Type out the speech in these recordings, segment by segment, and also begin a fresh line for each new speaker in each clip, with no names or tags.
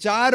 4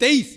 23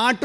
8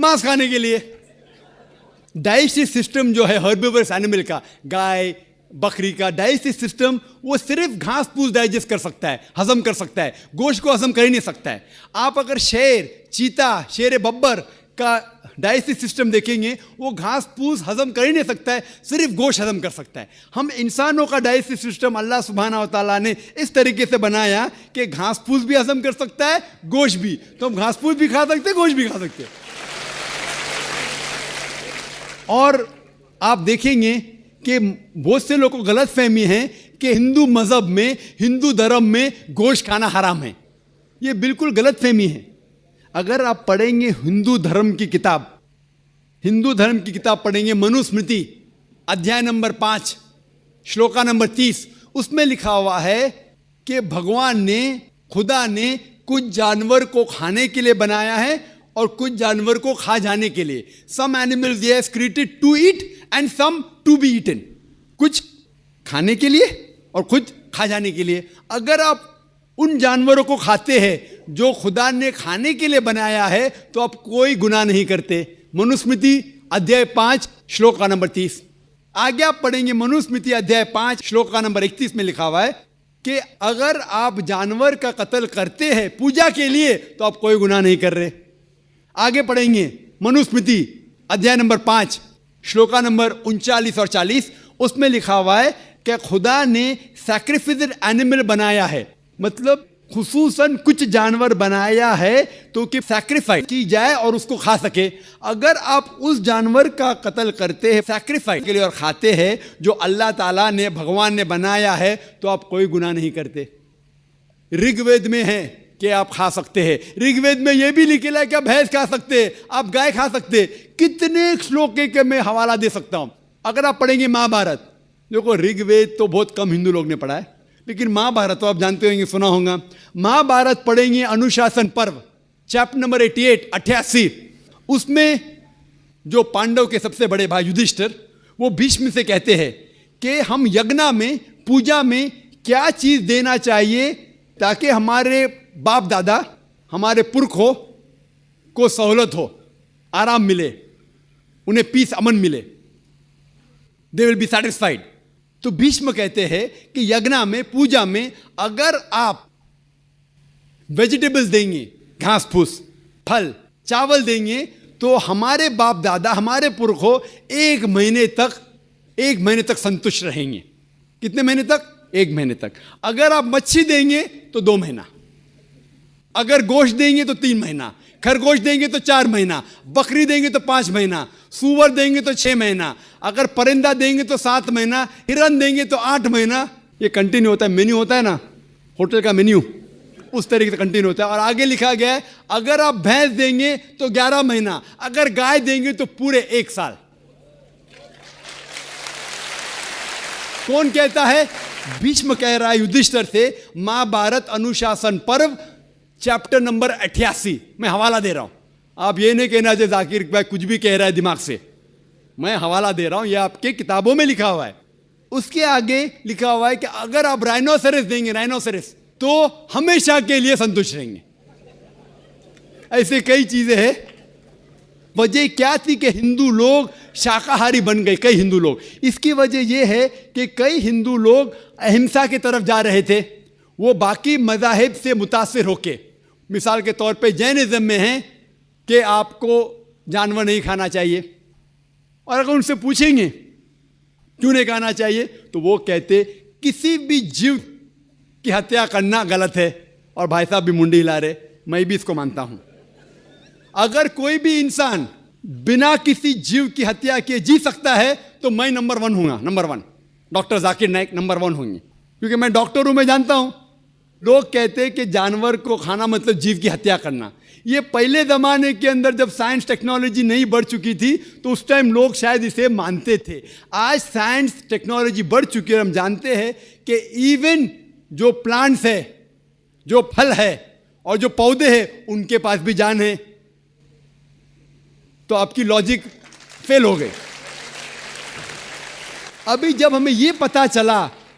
मांस खाने के लिए। डाइजेस्टिव सिस्टम जो है हर्बिवरस एनिमल का, गाय बकरी का डाइजेस्टिव सिस्टम, वो सिर्फ घास फूस डाइजेस्ट कर सकता है, हजम कर सकता है, गोश्त को हजम कर ही नहीं सकता है। आप अगर शेर, चीता, शेर बब्बर का डाइजेस्टिव सिस्टम देखेंगे, वो घास फूस हजम कर ही नहीं सकता है, सिर्फ गोश्त हजम कर सकता है। हम इंसानों का डाइजेस्टिव सिस्टम अल्लाह सुब्हाना व तआला ने इस तरीके से बनाया कि घास फूस भी हजम कर सकता है, गोश्त भी। तो हम घास फूस भी खा सकते हैं, गोश्त भी खा सकते हैं। और आप देखेंगे कि बहुत से लोगों को गलत फहमी है कि हिंदू मजहब में, हिंदू धर्म में गोश्त खाना हराम है। ये बिल्कुल गलत फहमी है। अगर आप पढ़ेंगे हिंदू धर्म की किताब, हिंदू धर्म की किताब पढ़ेंगे, मनुस्मृति अध्याय नंबर 5 श्लोका नंबर 30, उसमें लिखा हुआ है कि भगवान ने, खुदा ने कुछ जानवर को खाने के लिए बनाया है और कुछ जानवर को खा जाने के लिए। Some animals he has created to eat and some to be eaten। कुछ खाने के लिए और कुछ खा जाने के लिए। अगर आप उन जानवरों को खाते हैं जो खुदा ने खाने के लिए बनाया है तो आप कोई गुनाह नहीं करते। मनुस्मृति अध्याय 5 श्लोक का नंबर 30। आगे आप पढ़ेंगे मनुस्मृति अध्याय 5 श्लोक का नंबर 31 में लिखा हुआ है कि अगर आप जानवर का कत्ल करते हैं पूजा के लिए तो आप कोई गुनाह नहीं कर रहे। आगे पढ़ेंगे मनुस्मृति अध्याय नंबर 5 श्लोका नंबर 39 और 40, उसमें लिखा हुआ है कि खुदा ने सैक्रिफिस्ड एनिमल बनाया है, मतलब खुसूसन कुछ जानवर बनाया है तो कि सैक्रिफाइस की जाए और उसको खा सके। अगर आप उस जानवर का कत्ल करते हैं सैक्रिफाइस के लिए और खाते हैं जो अल्लाह ताला ने, भगवान ने बनाया है, तो आप कोई गुनाह नहीं करते। ऋग्वेद में है कि आप खा सकते हैं। ऋग्वेद में यह भी लिखा है कि आप भैंस खा सकते हैं, आप गाय खा सकते हैं। कितने श्लोक के मैं हवाला दे सकता हूं। अगर आप पढ़ेंगे महाभारत, देखो ऋग्वेद तो बहुत कम हिंदू लोग ने पढ़ा है, लेकिन महाभारत तो आप जानते होंगे, सुना होगा। महाभारत पढ़ेंगे अनुशासन पर्व चैप्टर नंबर 88, उसमें जो पांडव के सबसे बड़े भाई युधिष्ठिर, वो भीष्म से कहते हैं कि हम यज्ञ में, पूजा में क्या चीज देना चाहिए ताकि हमारे बाप दादा, हमारे पुरखों को सहूलत हो, आराम मिले, उन्हें पीस, अमन मिले, दे विल बी सेटिस्फाइड। तो भीष्म कहते हैं कि यज्ञ में, पूजा में अगर आप वेजिटेबल्स देंगे, घास फूस, फल, चावल देंगे तो हमारे बाप दादा, हमारे पुरखों 1 महीने तक संतुष्ट रहेंगे। कितने महीने तक? 1 महीने तक। अगर आप मच्छी देंगे तो 2 महीना, अगर गोश्त देंगे तो 3 महीना, खरगोश देंगे तो 4 महीना, बकरी देंगे तो 5 महीना, सूअर देंगे तो 6 महीना, अगर परिंदा देंगे तो 7 महीना, हिरन देंगे तो 8 महीना। ये कंटिन्यू होता है, मेन्यू होता है ना, होटल का मेन्यू, उस तरीके से कंटिन्यू होता है। और आगे लिखा गया है अगर आप भैंस देंगे तो 11 महीना, अगर गाय देंगे तो पूरे 1 साल। कौन कहता है? भीष्म कह रहा है युधिष्ठिर से। महाभारत अनुशासन पर्व चैप्टर नंबर 88, मैं हवाला दे रहा हूं। आप ये नहीं कहना जो जाकिर भाई कुछ भी कह रहा है दिमाग से, मैं हवाला दे रहा हूं, ये आपके किताबों में लिखा हुआ है। उसके आगे लिखा हुआ है कि अगर आप राइनोसेरस देंगे, राइनोसेरस, तो हमेशा के लिए संतुष्ट रहेंगे। ऐसे कई चीजें हैं। वजह क्या थी कि हिंदू लोग शाकाहारी बन गए, कई हिंदू लोग। इसकी वजह यह है कि कई हिंदू लोग अहिंसा की तरफ जा रहे थे, वो बाकी मज़ाहिब से मुतासिर होके। मिसाल के तौर पे जैनिज्म में है कि आपको जानवर नहीं खाना चाहिए, और अगर उनसे पूछेंगे क्यों नहीं खाना चाहिए तो वो कहते किसी भी जीव की हत्या करना गलत है। और भाई साहब भी मुंडी हिला रहे, मैं भी इसको मानता हूं। अगर कोई भी इंसान बिना किसी जीव की हत्या किए जी सकता है तो मैं नंबर 1 हूँगा, number 1। Doctor Zakir Naik number 1 होंगे, क्योंकि मैं डॉक्टर हूँ, मैं जानता हूँ। लोग कहते हैं कि जानवर को खाना मतलब जीव की हत्या करना। ये पहले ज़माने के अंदर जब साइंस टेक्नोलॉजी नहीं बढ़ चुकी थी तो उस टाइम लोग शायद इसे मानते थे। आज साइंस टेक्नोलॉजी बढ़ चुकी है और हम जानते हैं कि इवन जो प्लांट्स है, जो फल है और जो पौधे हैं, उनके पास भी जान है। तो आपकी लॉजिक फेल हो गई। अभी जब हमें ये पता चला